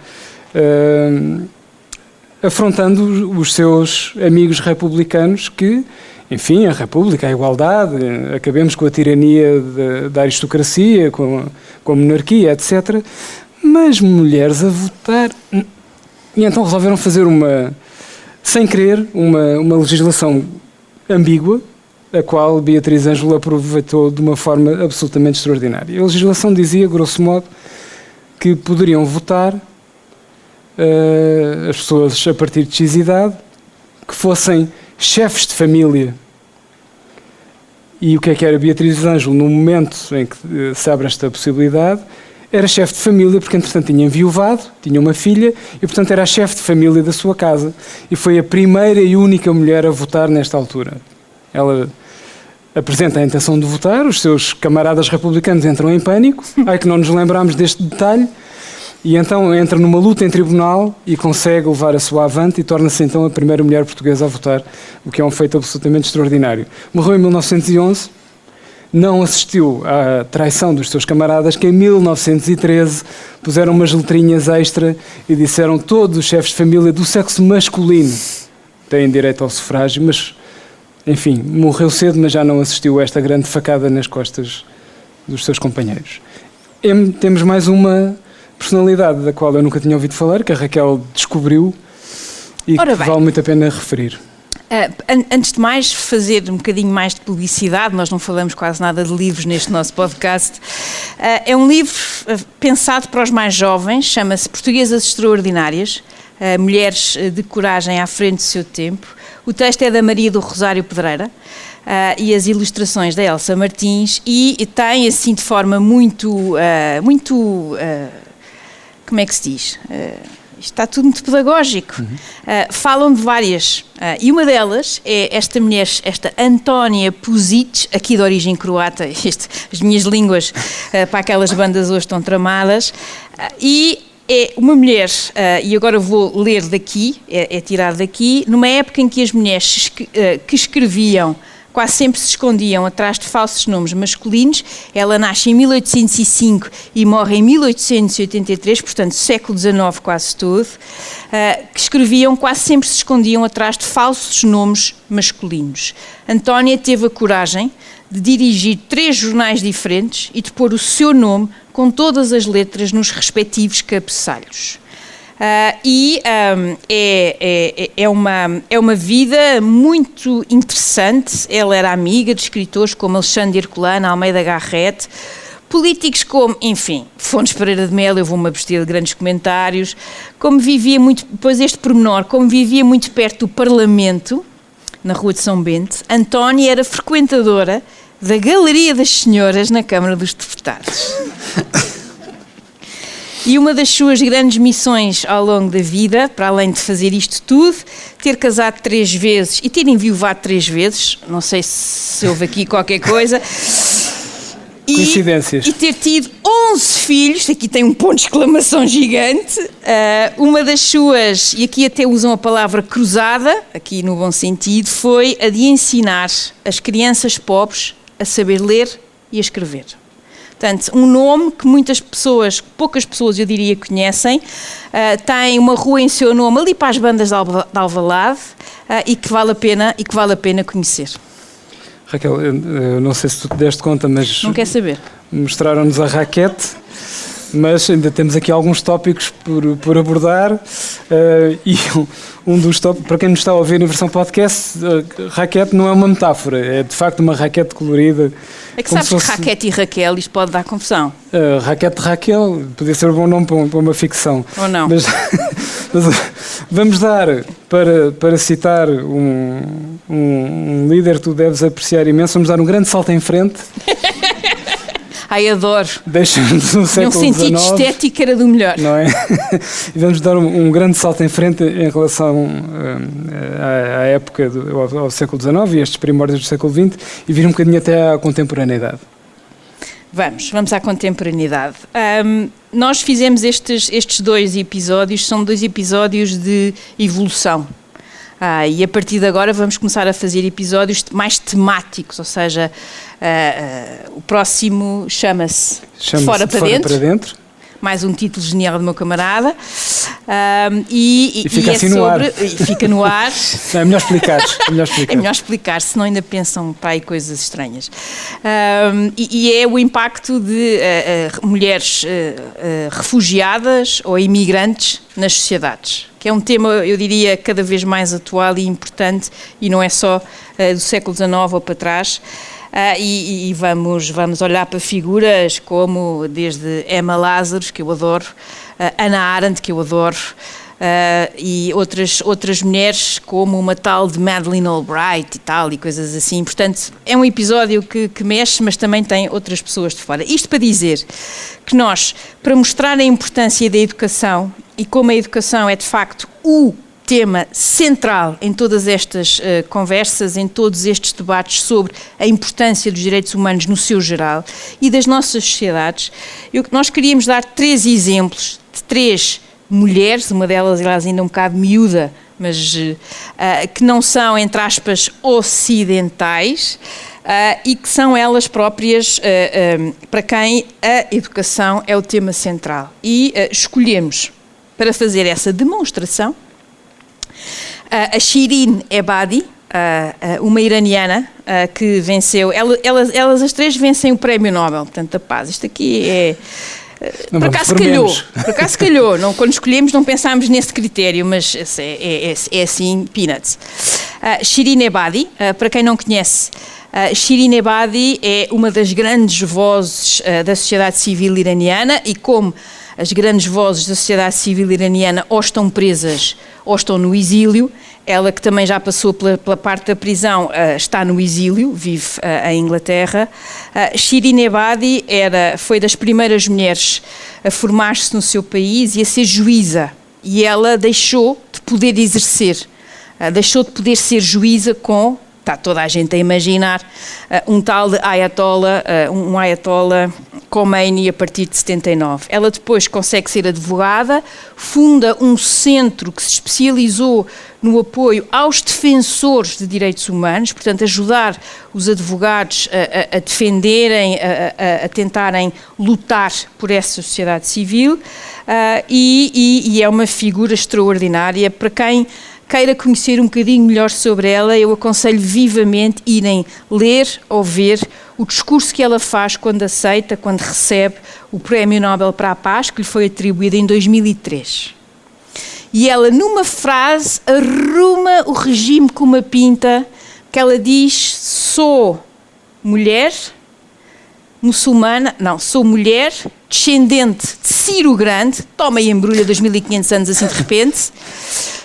afrontando os seus amigos republicanos que, enfim, a República, a igualdade, acabemos com a tirania da aristocracia, com a monarquia, etc. Mas mulheres a votar... E então resolveram fazer sem querer, uma legislação ambígua, a qual Beatriz Ângelo aproveitou de uma forma absolutamente extraordinária. A legislação dizia, grosso modo, que poderiam votar as pessoas a partir de X idade que fossem chefes de família. E o que era Beatriz Ângelo no momento em que se abre esta possibilidade? Era chefe de família, porque entretanto tinha enviuvado, tinha uma filha e portanto era a chefe de família da sua casa. E foi a primeira e única mulher a votar nesta altura. Ela apresenta a intenção de votar, os seus camaradas republicanos entram em pânico, ai que não nos lembramos deste detalhe, e então entra numa luta em tribunal e consegue levar a sua avante e torna-se então a primeira mulher portuguesa a votar, o que é um feito absolutamente extraordinário. Morreu em 1911, não assistiu à traição dos seus camaradas, que em 1913 puseram umas letrinhas extra e disseram todos os chefes de família do sexo masculino têm direito ao sufrágio, mas, enfim, morreu cedo, mas já não assistiu a esta grande facada nas costas dos seus companheiros. Temos mais uma personalidade da qual eu nunca tinha ouvido falar, que a Raquel descobriu e que vale muito a pena referir. Antes de mais, fazer um bocadinho mais de publicidade, nós não falamos quase nada de livros neste nosso podcast. É um livro pensado para os mais jovens, chama-se Portuguesas Extraordinárias, Mulheres de Coragem à Frente do Seu Tempo. O texto é da Maria do Rosário Pedreira e as ilustrações da Elsa Martins, e tem assim de forma muito como é que se diz? Isto está tudo muito pedagógico. Falam de várias, e uma delas é esta mulher, esta Antónia Puzic, aqui de origem croata, as minhas línguas para aquelas bandas hoje estão tramadas, e é uma mulher, e agora vou ler daqui, é tirado daqui, numa época em que as mulheres que escreviam quase sempre se escondiam atrás de falsos nomes masculinos. Ela nasce em 1805 e morre em 1883, portanto século XIX quase todo, que escreviam, quase sempre se escondiam atrás de falsos nomes masculinos. Antónia teve a coragem de dirigir 3 jornais diferentes e de pôr o seu nome com todas as letras nos respectivos cabeçalhos. É uma vida muito interessante. Ela era amiga de escritores como Alexandre Herculano, Almeida Garrett, políticos como, enfim, Fontes Pereira de Melo, eu vou-me abster de grandes comentários, como vivia muito, depois este pormenor, como vivia muito perto do Parlamento, na Rua de São Bento, Antónia era frequentadora da Galeria das Senhoras na Câmara dos Deputados. E uma das suas grandes missões ao longo da vida, para além de fazer isto tudo, ter casado 3 vezes e ter enviuvado 3 vezes, não sei se houve aqui qualquer coisa, coincidências. E ter tido 11 filhos, aqui tem um ponto de exclamação gigante, uma das suas, e aqui até usam a palavra cruzada, aqui no bom sentido, foi a de ensinar as crianças pobres a saber ler e a escrever. Portanto, um nome que poucas pessoas eu diria conhecem, tem uma rua em seu nome ali para as bandas de Alvalade, e que vale a pena conhecer. Raquel, eu não sei se tu te deste conta, mas... Não quer saber. Mostraram-nos a raquete, mas ainda temos aqui alguns tópicos por abordar, e um dos tópicos, para quem nos está a ouvir em versão podcast, raquete não é uma metáfora, é de facto uma raquete colorida. É que sabes que raquete e Raquel, isto pode dar confusão. Raquete Raquel, podia ser um bom nome para uma ficção. Ou não. Mas vamos dar, para citar um líder que tu deves apreciar imenso, vamos dar um grande salto em frente. Ai, adoro. Deixa-nos no século XIX. Num sentido estético era do melhor. Não é? E vamos dar um grande salto em frente em relação à época, ao século XIX e estes primórdios do século XX, e vir um bocadinho até à contemporaneidade. Vamos à contemporaneidade. Nós fizemos estes 2 episódios, são 2 episódios de evolução. E a partir de agora vamos começar a fazer episódios mais temáticos, ou seja, o próximo chama-se Fora para Dentro. Mais um título genial do meu camarada. E fica assim no ar. E fica no ar. Não, é melhor explicar. É melhor explicar, senão ainda pensam para aí coisas estranhas. E é o impacto de mulheres refugiadas ou imigrantes nas sociedades, que é um tema, eu diria, cada vez mais atual e importante, e não é só do século XIX ou para trás. E vamos olhar para figuras como desde Emma Lazarus, que eu adoro, Hannah Arendt, que eu adoro, e outras mulheres como uma tal de Madeleine Albright e tal, e coisas assim. Portanto, é um episódio que mexe, mas também tem outras pessoas de fora. Isto para dizer que nós, para mostrar a importância da educação e como a educação é de facto o tema central em todas estas conversas, em todos estes debates sobre a importância dos direitos humanos no seu geral e das nossas sociedades, nós queríamos dar 3 exemplos de 3 mulheres, uma delas, aliás, ainda um bocado miúda, mas que não são, entre aspas, ocidentais, e que são elas próprias para quem a educação é o tema central. E escolhemos, para fazer essa demonstração, a Shirin Ebadi, uma iraniana que venceu, elas as 3 vencem o Prémio Nobel, portanto, da Paz. Isto aqui é... Por acaso calhou. Não, quando escolhemos não pensámos nesse critério, mas é assim, peanuts. Shirin Ebadi, para quem não conhece, Shirin Ebadi é uma das grandes vozes da sociedade civil iraniana, e como as grandes vozes da sociedade civil iraniana ou estão presas ou estão no exílio, ela que também já passou pela parte da prisão, está no exílio, vive em Inglaterra. Shirin Ebadi foi das primeiras mulheres a formar-se no seu país e a ser juíza, e ela deixou de poder exercer, deixou de poder ser juíza com, está toda a gente a imaginar, um tal de Ayatollah, um Ayatollah Khomeini a partir de 79. Ela depois consegue ser advogada, funda um centro que se especializou no apoio aos defensores de direitos humanos, portanto ajudar os advogados a defenderem, a tentarem lutar por essa sociedade civil, e é uma figura extraordinária. Para quem queira conhecer um bocadinho melhor sobre ela, eu aconselho vivamente irem ler ou ver o discurso que ela faz quando recebe o Prémio Nobel para a Paz, que lhe foi atribuído em 2003. E ela, numa frase, arruma o regime com uma pinta, que ela diz: sou mulher muçulmana, sou mulher descendente de Ciro Grande, toma e embrulha 2500 anos assim de repente.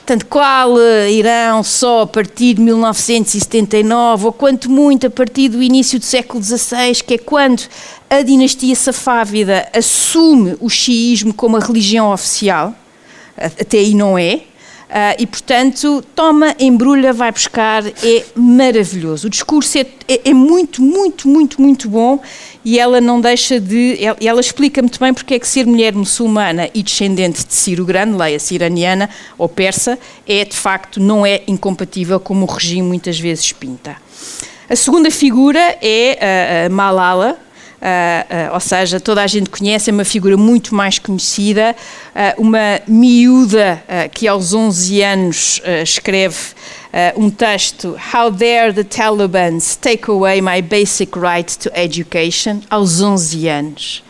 Portanto, qual Irão só a partir de 1979, ou quanto muito a partir do início do século XVI, que é quando a dinastia safávida assume o xiismo como a religião oficial, até aí não é, e portanto, toma, embrulha, vai buscar, é maravilhoso. O discurso é muito, muito, muito, muito bom, e ela não deixa de... Ela explica muito bem porque é que ser mulher muçulmana e descendente de Ciro Grande, leia-se iraniana ou persa, de facto, não é incompatível como o regime muitas vezes pinta. A segunda figura é a Malala, ou seja, toda a gente conhece, é uma figura muito mais conhecida, uma miúda que aos 11 anos escreve um texto: How dare the Talibans take away my basic right to education, aos 11 anos.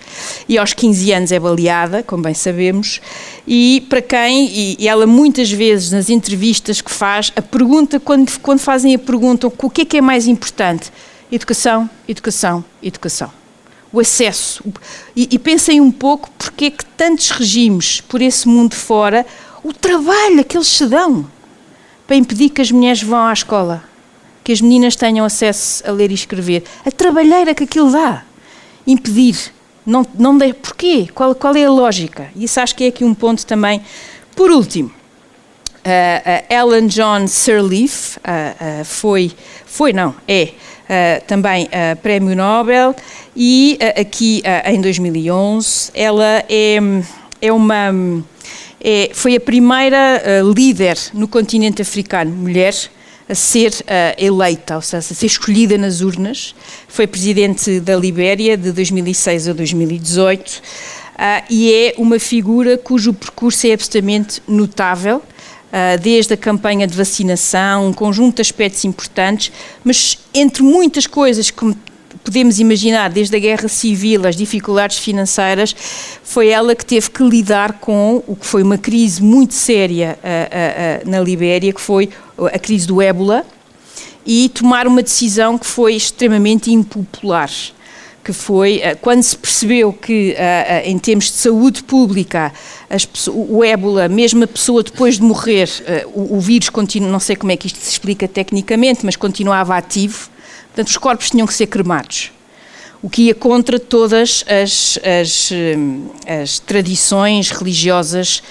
E aos 15 anos é baleada, como bem sabemos, e para quem, e ela muitas vezes nas entrevistas que faz, a pergunta, quando fazem a pergunta, o que é mais importante? Educação, educação, educação. O acesso. E pensem um pouco porque é que tantos regimes por esse mundo fora, o trabalho que eles se dão para impedir que as mulheres vão à escola, que as meninas tenham acesso a ler e escrever, a trabalheira que aquilo dá, impedir, não dá, porquê? Qual é a lógica? E isso acho que é aqui um ponto também. Por último, a Ellen John Sirleaf é também Prémio Nobel, e aqui em 2011 ela é Foi a primeira líder no continente africano, mulher, a ser eleita, ou seja, a ser escolhida nas urnas. Foi presidente da Libéria de 2006 a 2018 e é uma figura cujo percurso é absolutamente notável, desde a campanha de vacinação, um conjunto de aspectos importantes, mas entre muitas coisas que podemos imaginar, desde a guerra civil, as dificuldades financeiras, foi ela que teve que lidar com o que foi uma crise muito séria na Libéria, que foi a crise do ébola, e tomar uma decisão que foi extremamente impopular, que foi quando se percebeu que, em termos de saúde pública, o ébola, mesmo a pessoa depois de morrer, o vírus continua, não sei como é que isto se explica tecnicamente, mas continuava ativo. Portanto, os corpos tinham que ser cremados, o que ia contra todas as tradições religiosas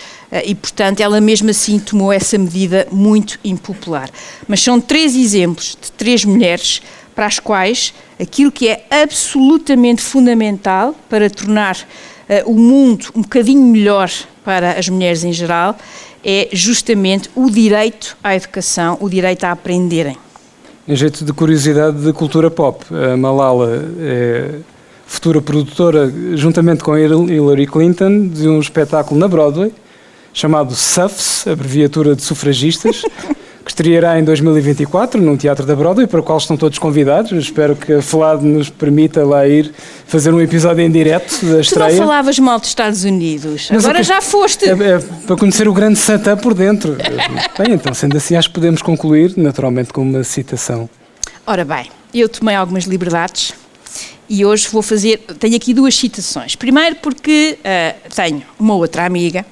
e, portanto, ela mesmo assim tomou essa medida muito impopular. Mas são 3 exemplos de 3 mulheres para as quais aquilo que é absolutamente fundamental para tornar o mundo um bocadinho melhor para as mulheres em geral é justamente o direito à educação, o direito a aprenderem. Em jeito de curiosidade de cultura pop, a Malala é futura produtora, juntamente com a Hillary Clinton, de um espetáculo na Broadway, chamado SUFS, abreviatura de sufragistas, que estreará em 2024 num teatro da Broadway, para o qual estão todos convidados. Eu espero que a FLAD nos permita lá ir fazer um episódio em direto da estreia. Tu não falavas mal dos Estados Unidos, mas agora já foste. É para conhecer o grande Santã por dentro. Bem, então, sendo assim, acho que podemos concluir, naturalmente, com uma citação. Ora bem, eu tomei algumas liberdades e hoje tenho aqui 2 citações. Primeiro porque tenho uma outra amiga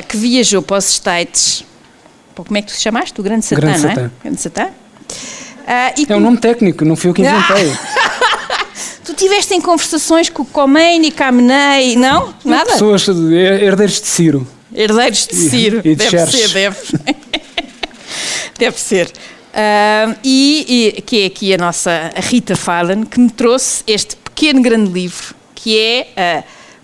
que viajou para os States. Como é que tu se chamaste? O Grande Satã, Grande não é? Satã. Grande Satã. É um nome técnico, não fui eu que inventei. Tu estiveste em conversações com o Khomeini, Khamenei, não? Nada? Pessoas, herdeiros de Ciro. Herdeiros de Ciro. E de deve Xerxes. ser, deve. Deve ser. E que é aqui a Rita Falan, que me trouxe este pequeno grande livro, que é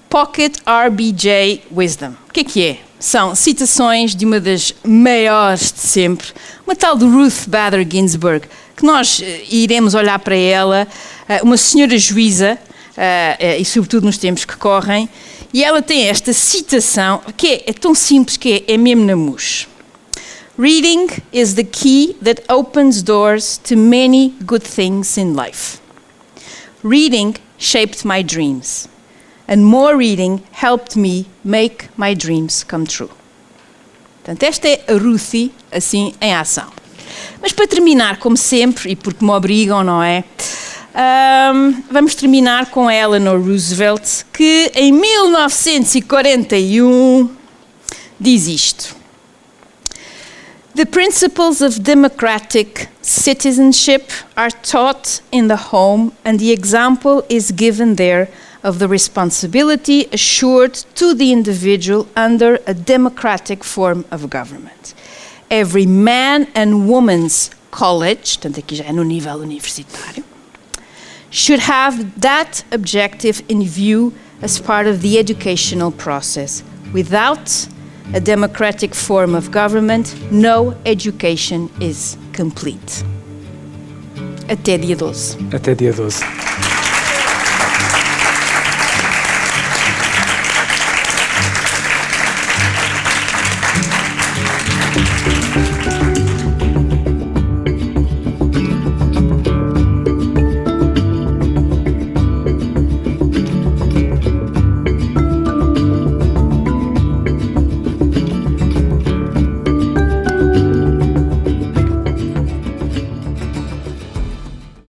Pocket RBJ Wisdom. O que é? São citações de uma das maiores de sempre, uma tal de Ruth Bader Ginsburg, que nós iremos olhar para ela, uma senhora juíza, e sobretudo nos tempos que correm, e ela tem esta citação, que é tão simples que é mesmo na mousse. Reading is the key that opens doors to many good things in life. Reading shaped my dreams. And more reading helped me make my dreams come true. Portanto, esta é a Ruthie, assim, em ação. Mas para terminar, como sempre, e porque me obrigam, não é? Vamos terminar com Eleanor Roosevelt, que em 1941 diz isto. The principles of democratic citizenship are taught in the home and the example is given there of the responsibility assured to the individual under a democratic form of government. Every man and woman's college, portanto aqui já é no nível universitário, should have that objective in view as part of the educational process. Without a democratic form of government, no education is complete. Até dia 12. Até dia 12.